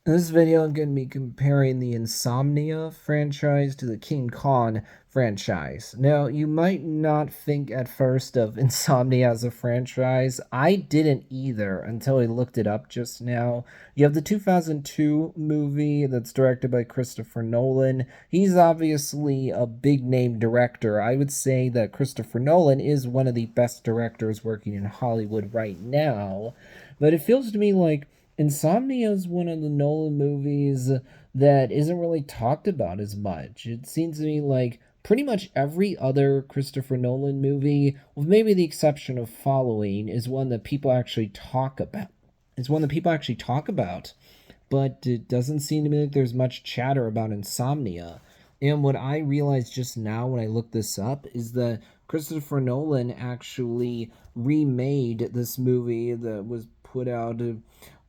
In this video, I'm going to be comparing the Insomnia franchise to the King Kong franchise. Now, you might not think at first of Insomnia as a franchise. I didn't either until I looked it up just now. You have the 2002 movie that's directed by Christopher Nolan. He's obviously a big name director. I would say that Christopher Nolan is one of the best directors working in Hollywood right now. But it feels to me like Insomnia is one of the Nolan movies that isn't really talked about as much. It seems to me like pretty much every other Christopher Nolan movie, with maybe the exception of Following, is one that people actually talk about. It's one that people actually talk about, but it doesn't seem to me like there's much chatter about Insomnia. And what I realized just now when I looked this up is that Christopher Nolan actually remade this movie that was put out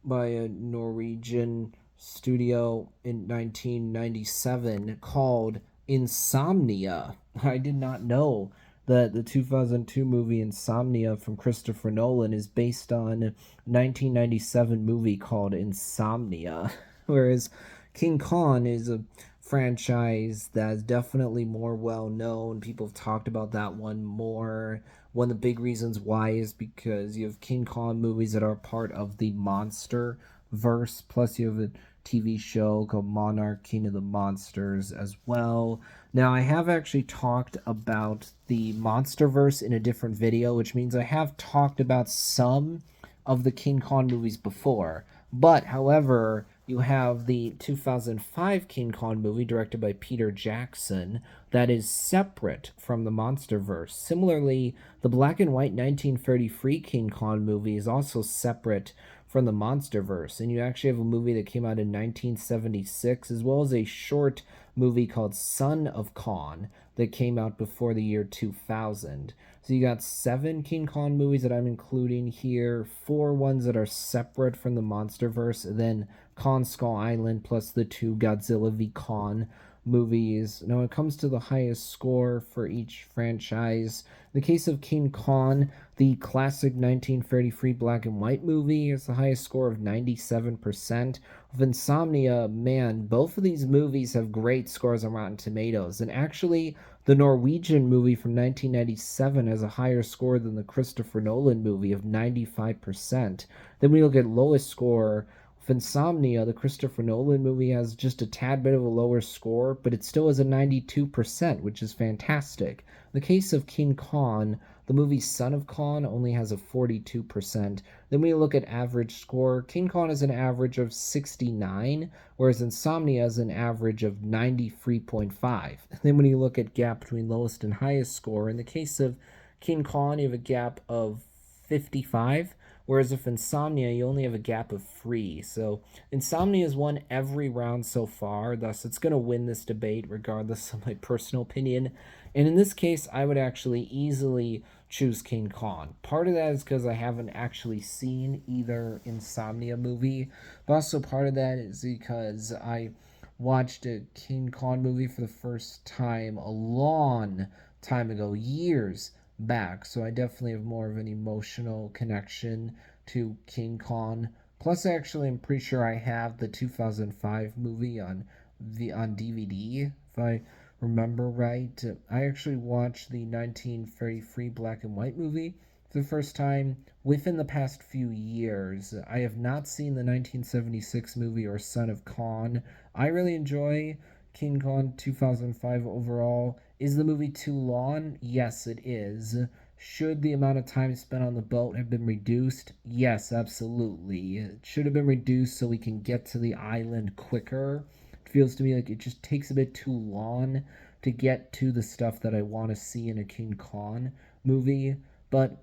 by a Norwegian studio in 1997 called Insomnia. I did not know that the 2002 movie Insomnia from Christopher Nolan is based on a 1997 movie called Insomnia, whereas King Kong is a franchise that's definitely more well known. People have talked about that one more. One of the big reasons why is because you have King Kong movies that are part of the monster verse, plus you have a TV show called Monarch King of the Monsters as well. Now, I have actually talked about the Monsterverse in a different video, which means I have talked about some of the King Kong movies before. But, however, you have the 2005 King Kong movie directed by Peter Jackson that is separate from the Monsterverse. Similarly, the black and white 1933 King Kong movie is also separate from the Monsterverse. And you actually have a movie that came out in 1976, as well as a short movie called Son of Kong that came out before the year 2000. So you got 7 King Kong movies that I'm including here, 4 ones that are separate from the Monsterverse, and then Kong Skull Island plus the 2 Godzilla v Kong movies. Now, when it comes to the highest score for each franchise, in the case of King Kong, the classic 1933 black and white movie has the highest score of 97%. With Insomnia, man, both of these movies have great scores on Rotten Tomatoes. And actually, the Norwegian movie from 1997 has a higher score than the Christopher Nolan movie of 95%. Then when you look at lowest score, with Insomnia, the Christopher Nolan movie has just a tad bit of a lower score, but it still has a 92%, which is fantastic. In the case of King Kong, the movie Son of Kong only has a 42%. Then when you look at average score, King Kong has an average of 69, whereas Insomnia has an average of 93.5. Then when you look at gap between lowest and highest score, in the case of King Kong, you have a gap of 55, whereas if Insomnia, you only have a gap of 3. So Insomnia has won every round so far, thus it's going to win this debate regardless of my personal opinion. And in this case, I would actually easily choose King Kong. Part of that is because I haven't actually seen either Insomnia movie, but also part of that is because I watched a King Kong movie for the first time a long time ago, years back. So I definitely have more of an emotional connection to King Kong. Plus, actually, I'm pretty sure I have the 2005 movie on DVD. If I remember right, I actually watched the 1933 black and white movie for the first time within the past few years. I have not seen the 1976 movie or Son of Kong. I really enjoy King Kong 2005 overall. Is the movie too long? Yes, it is. Should the amount of time spent on the boat have been reduced? Yes, absolutely. It should have been reduced so we can get to the island quicker. It feels to me like it just takes a bit too long to get to the stuff that I want to see in a King Kong movie. But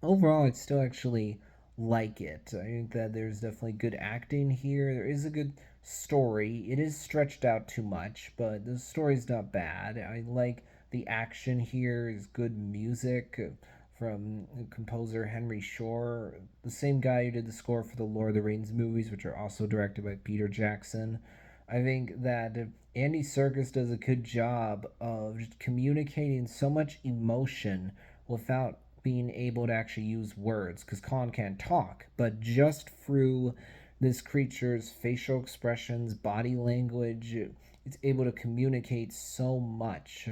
overall, I still actually like it. I think that there's definitely good acting here. There is a good story. It is stretched out too much, but the story's not bad. I like the action here. Is good music from composer Henry Shore, the same guy who did the score for the Lord of the Rings movies, which are also directed by Peter Jackson. I think that Andy Serkis does a good job of just communicating so much emotion without being able to actually use words, because Khan can't talk, but just through This creature's facial expressions, body language, it's able to communicate so much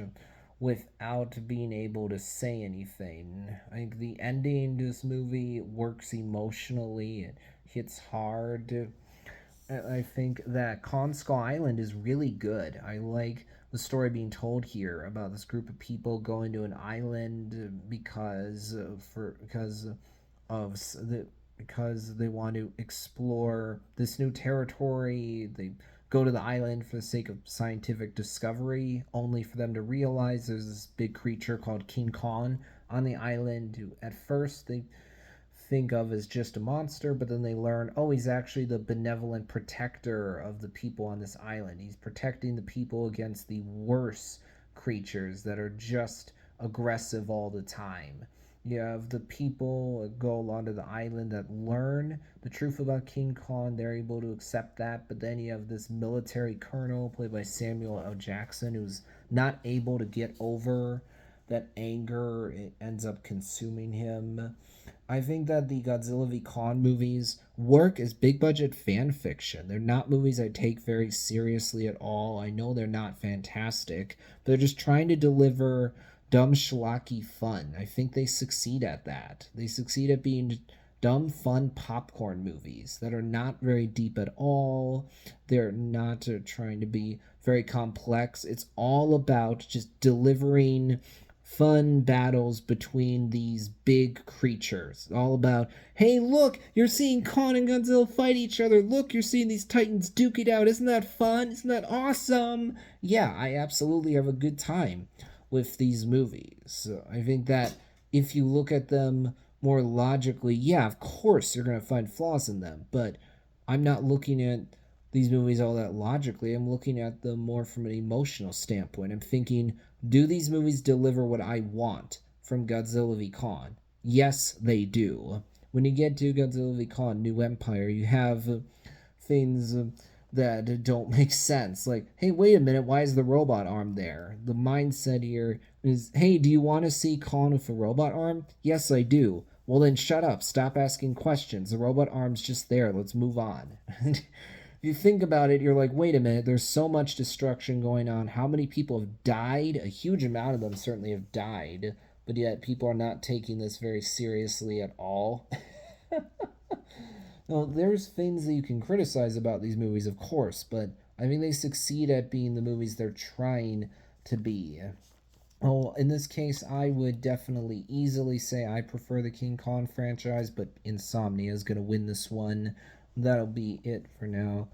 without being able to say anything. I think the ending to this movie works emotionally, it hits hard. I think that Con Skull Island is really good. I like the story being told here about this group of people going to an island of because they want to explore this new territory. They go to the island for the sake of scientific discovery, only for them to realize there's this big creature called King Kong on the island. Who at first they think of as just a monster, but then they learn, oh, he's actually the benevolent protector of the people on this island. He's protecting the people against the worst creatures that are just aggressive all the time. You have the people go onto the island that learn the truth about King Kong. They're able to accept that. But then you have this military colonel played by Samuel L. Jackson who's not able to get over that anger. It ends up consuming him. I think that the Godzilla v Kong movies work as big budget fan fiction. They're not movies I take very seriously at all. I know they're not fantastic, but they're just trying to deliver dumb schlocky fun. I think they succeed at that. They succeed at being dumb, fun popcorn movies that are not very deep at all. They're not trying to be very complex. It's all about just delivering fun battles between these big creatures. All about, hey, look, you're seeing Kong and Godzilla fight each other. Look, you're seeing these titans duke it out. Isn't that fun? Isn't that awesome? Yeah, I absolutely have a good time with these movies. So I think that if you look at them more logically, yeah, of course you're going to find flaws in them, but I'm not looking at these movies all that logically. I'm looking at them more from an emotional standpoint. I'm thinking, do these movies deliver what I want from Godzilla v Kong? Yes, they do. When you get to Godzilla v Kong New Empire, you have things that don't make sense. Like, hey, wait a minute, why is the robot arm there? The mindset here is, hey, do you want to see Kong with a robot arm? Yes, I do. Well, then shut up. Stop asking questions. The robot arm's just there. Let's move on. If you think about it, you're like, wait a minute, there's so much destruction going on. How many people have died? A huge amount of them certainly have died, but yet people are not taking this very seriously at all. Well, there's things that you can criticize about these movies, of course, but I think they succeed at being the movies they're trying to be. Oh, in this case, I would definitely easily say I prefer the King Kong franchise, but Insomnia is going to win this one. That'll be it for now.